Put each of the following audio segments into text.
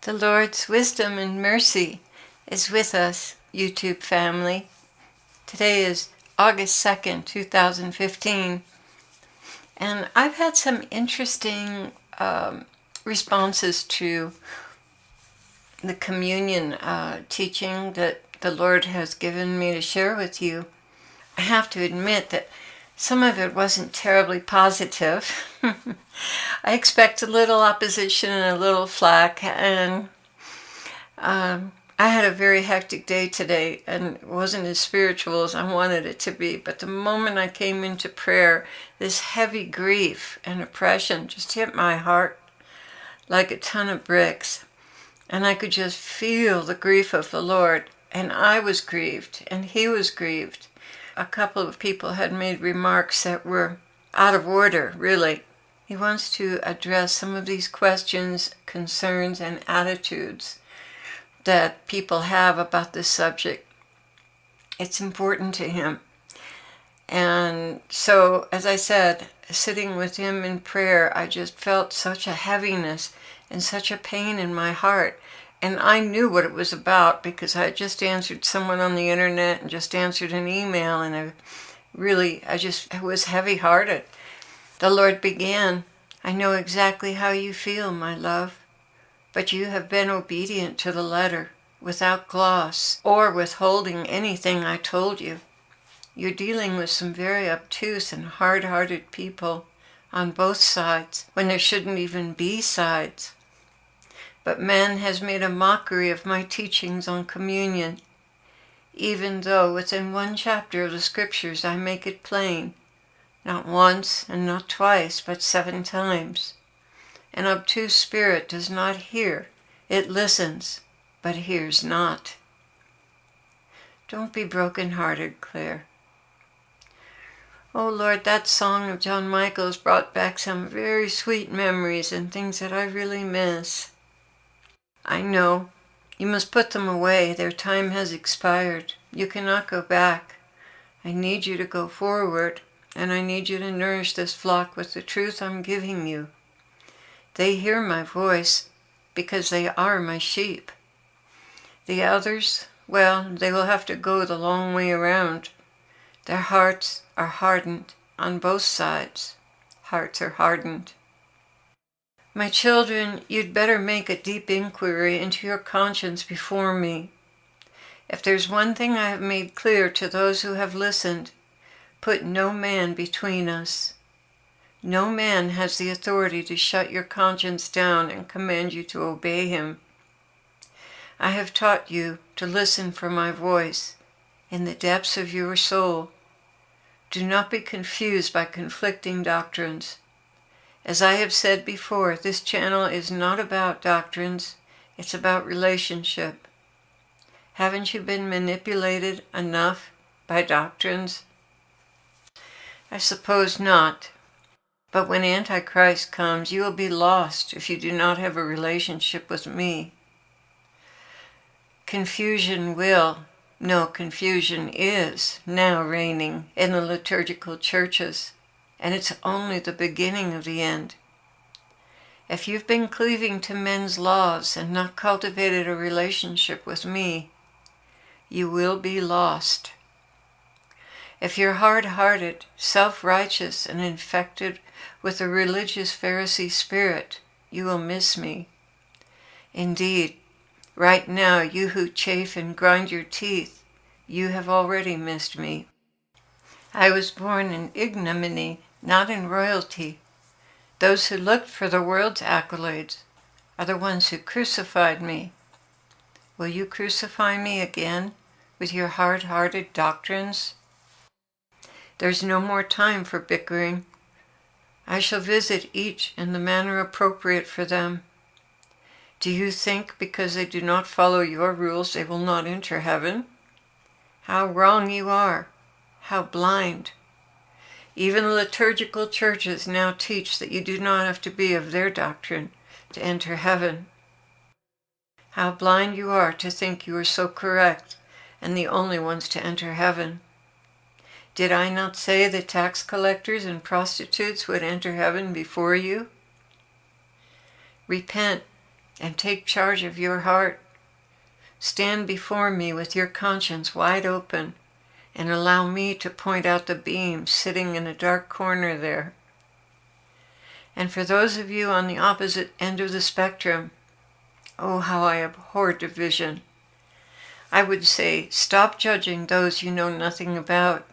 The Lord's wisdom and mercy is with us, YouTube family. Today is August 2nd, 2015, and I've had some interesting responses to the communion teaching that the Lord has given me to share with you. I have to admit that some of it wasn't terribly positive. I expect a little opposition and a little flack, and I had a very hectic day today, and it wasn't as spiritual as I wanted it to be. But the moment I came into prayer, this heavy grief and oppression just hit my heart like a ton of bricks. And I could just feel the grief of the Lord. And I was grieved, and He was grieved. A couple of people had made remarks that were out of order, really. He wants to address some of these questions, concerns, and attitudes that people have about this subject. It's important to Him. And so, as I said, sitting with Him in prayer, I just felt such a heaviness and such a pain in my heart. And I knew what it was about because I just answered someone on the internet and just answered an email, and I was heavy-hearted. The Lord began, "I know exactly how you feel, my love, but you have been obedient to the letter, without gloss or withholding anything I told you. You're dealing with some very obtuse and hard-hearted people on both sides when there shouldn't even be sides. But man has made a mockery of my teachings on communion, even though within one chapter of the scriptures I make it plain, not once and not twice, but 7 times. An obtuse spirit does not hear, it listens, but hears not." Don't be broken-hearted, Claire. Oh Lord, that song of John Michael's brought back some very sweet memories and things that I really miss. I know. You must put them away. Their time has expired. You cannot go back. I need you to go forward, and I need you to nourish this flock with the truth I'm giving you. They hear my voice because they are my sheep. The others, well, they will have to go the long way around. Their hearts are hardened on both sides. Hearts are hardened. My children, you'd better make a deep inquiry into your conscience before me. If there's one thing I have made clear to those who have listened, put no man between us. No man has the authority to shut your conscience down and command you to obey him. I have taught you to listen for my voice in the depths of your soul. Do not be confused by conflicting doctrines. As I have said before, this channel is not about doctrines, it's about relationship. Haven't you been manipulated enough by doctrines? I suppose not. But when Antichrist comes, you will be lost if you do not have a relationship with me. Confusion is now reigning in the liturgical churches. And it's only the beginning of the end. If you've been cleaving to men's laws and not cultivated a relationship with me, you will be lost. If you're hard-hearted, self-righteous, and infected with a religious Pharisee spirit, you will miss me. Indeed, right now, you who chafe and grind your teeth, you have already missed me. I was born in ignominy, not in royalty. Those who looked for the world's accolades are the ones who crucified me. Will you crucify me again with your hard-hearted doctrines? There's no more time for bickering. I shall visit each in the manner appropriate for them. Do you think because they do not follow your rules they will not enter heaven? How wrong you are! How blind! Even the liturgical churches now teach that you do not have to be of their doctrine to enter heaven. How blind you are to think you are so correct and the only ones to enter heaven. Did I not say that tax collectors and prostitutes would enter heaven before you? Repent and take charge of your heart. Stand before me with your conscience wide open and allow me to point out the beam sitting in a dark corner there. And for those of you on the opposite end of the spectrum, oh, how I abhor division. I would say, stop judging those you know nothing about.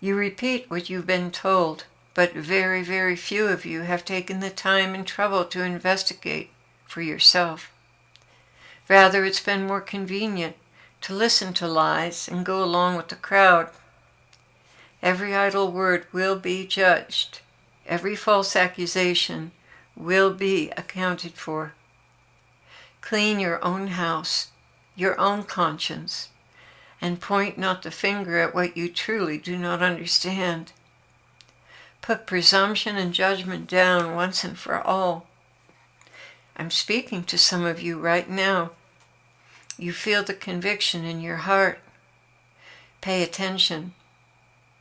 You repeat what you've been told, but very, very few of you have taken the time and trouble to investigate for yourself. Rather, it's been more convenient to listen to lies and go along with the crowd. Every idle word will be judged. Every false accusation will be accounted for. Clean your own house, your own conscience, and point not the finger at what you truly do not understand. Put presumption and judgment down once and for all. I'm speaking to some of you right now. You feel the conviction in your heart. Pay attention.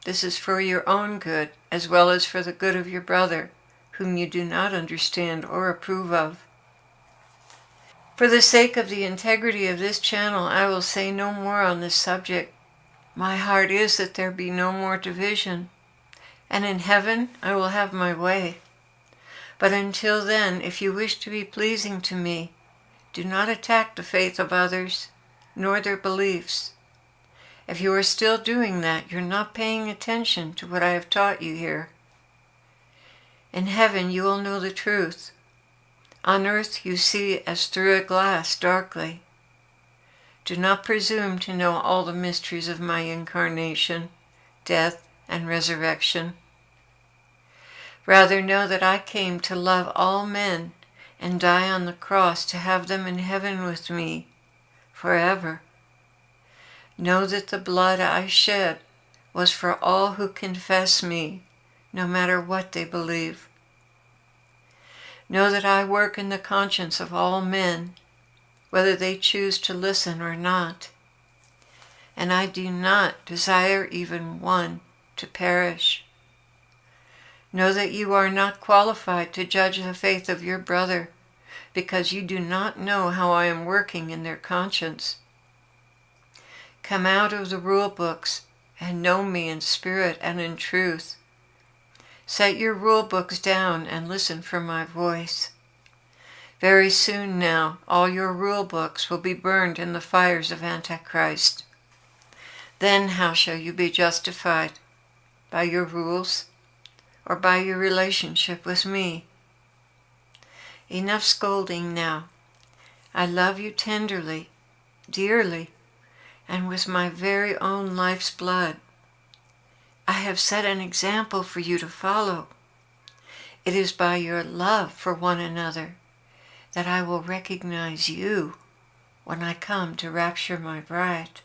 This is for your own good, as well as for the good of your brother, whom you do not understand or approve of. For the sake of the integrity of this channel, I will say no more on this subject. My heart is that there be no more division, and in heaven I will have my way. But until then, if you wish to be pleasing to me, do not attack the faith of others, nor their beliefs. If you are still doing that, you're not paying attention to what I have taught you here. In heaven you will know the truth. On earth you see as through a glass darkly. Do not presume to know all the mysteries of my incarnation, death, and resurrection. Rather know that I came to love all men and die on the cross to have them in heaven with me forever. Know that the blood I shed was for all who confess me, no matter what they believe. Know that I work in the conscience of all men, whether they choose to listen or not. And I do not desire even one to perish. Know that you are not qualified to judge the faith of your brother, because you do not know how I am working in their conscience. Come out of the rule books and know me in spirit and in truth. Set your rule books down and listen for my voice. Very soon now, all your rule books will be burned in the fires of Antichrist. Then how shall you be justified? By your rules or by your relationship with me? Enough scolding now. I love you tenderly, dearly, and with my very own life's blood. I have set an example for you to follow. It is by your love for one another that I will recognize you when I come to rapture my bride.